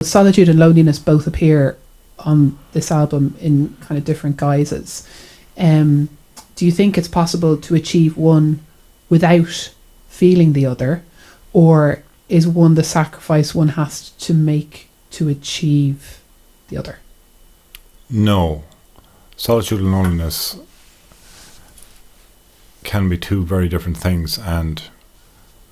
Solitude and loneliness both appear on this album in kind of different guises. Do you think it's possible to achieve one without feeling the other, or is one the sacrifice one has to make to achieve the other? No. Solitude and loneliness can be two very different things, and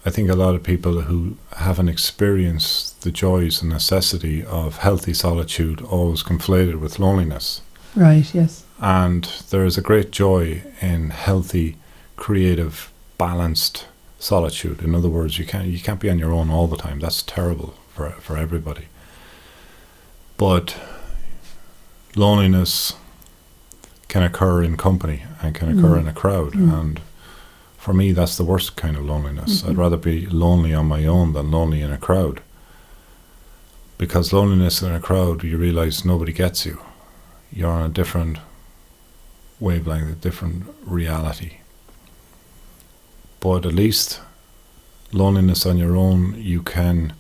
I think a lot of people who haven't experienced the joys and necessity of healthy solitude always conflate it with loneliness. Right, yes. And there is a great joy in healthy, creative, balanced solitude. In other words, you can't be on your own all the time. That's terrible for everybody. But loneliness can occur in company and can occur in a crowd. And for me, that's the worst kind of loneliness. I'd rather be lonely on my own than lonely in a crowd. Because loneliness in a crowd, you realize nobody gets you. You're on a different wavelength, a different reality. But at least loneliness on your own, you can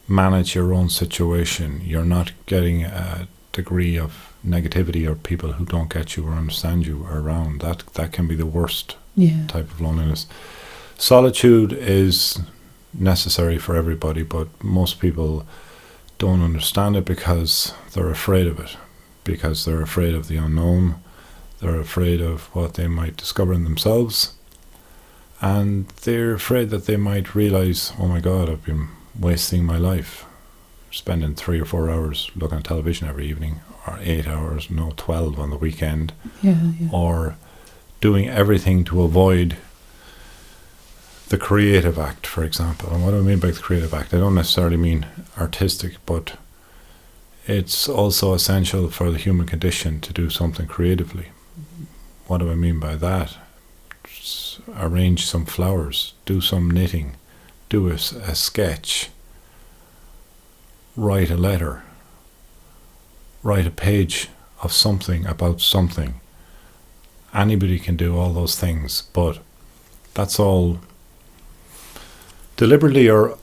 manage your own situation. You're not getting a degree of negativity or people who don't get you or understand you around. That can be the worst type of loneliness. Solitude is necessary for everybody, but most people don't understand it because they're afraid of it. Because they're afraid of the unknown. They're afraid of what they might discover in themselves. And they're afraid that they might realize, oh my God, I've been wasting my life, spending 3 or 4 hours looking at television every evening, or 8 hours, 12 on the weekend, or doing everything to avoid the creative act, for example. And what do I mean by the creative act? I don't necessarily mean artistic, but it's also essential for the human condition to do something creatively. What do I mean by that? Arrange some flowers, do some knitting, do a sketch, write a letter, write a page of something about something. Anybody can do all those things, but that's all deliberately or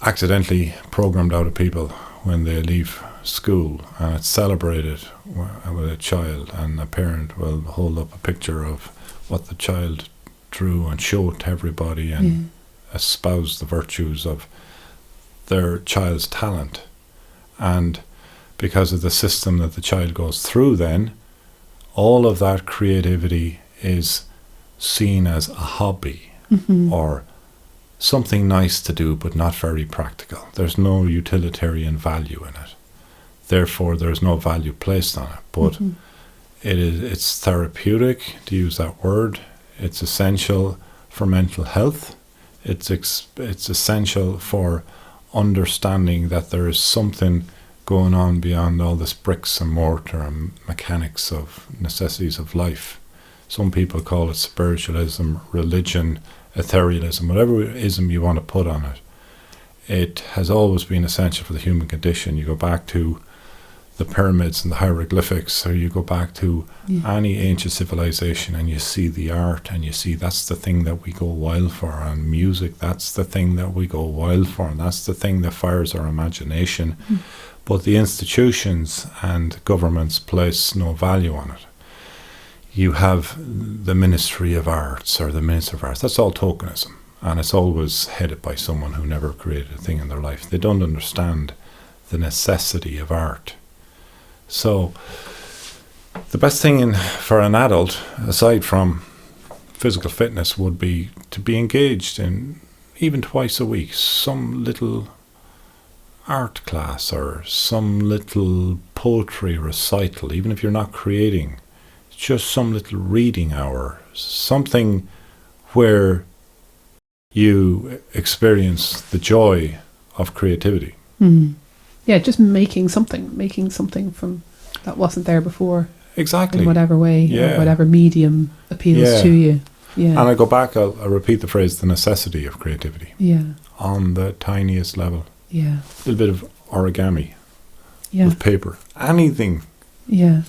accidentally programmed out of people when they leave school, and it's celebrated with a child, and a parent will hold up a picture of what the child drew and show it to everybody and espouse the virtues of their child's talent. And because of the system that the child goes through, then all of that creativity is seen as a hobby or something nice to do but not very practical. There's no utilitarian value in it. Therefore, there's no value placed on it. But it's therapeutic, to use that word. It's essential for mental health. It's essential for understanding that there is something going on beyond all this bricks and mortar and mechanics of necessities of life. Some people call it spiritualism, religion, etherealism, whatever ism you want to put on it. It has always been essential for the human condition. You go back to the pyramids and the hieroglyphics, or you go back to any ancient civilization and you see the art and you see that's the thing that we go wild for, and music, that's the thing that we go wild for, and that's the thing that fires our imagination. But the institutions and governments place no value on it. You have the Ministry of Arts or the Minister of Arts. That's all tokenism, and it's always headed by someone who never created a thing in their life. They don't understand the necessity of art. So the best thing for an adult, aside from physical fitness, would be to be engaged in, even twice a week, some little art class or some little poetry recital, even if you're not creating, just some little reading hour, something where you experience the joy of creativity. Yeah, just making something from that wasn't there before. Exactly. In whatever way, or whatever medium appeals to you. Yeah. And I go back, I'll repeat the phrase, the necessity of creativity. Yeah. On the tiniest level. Yeah. A little bit of origami with paper. Anything. Yeah.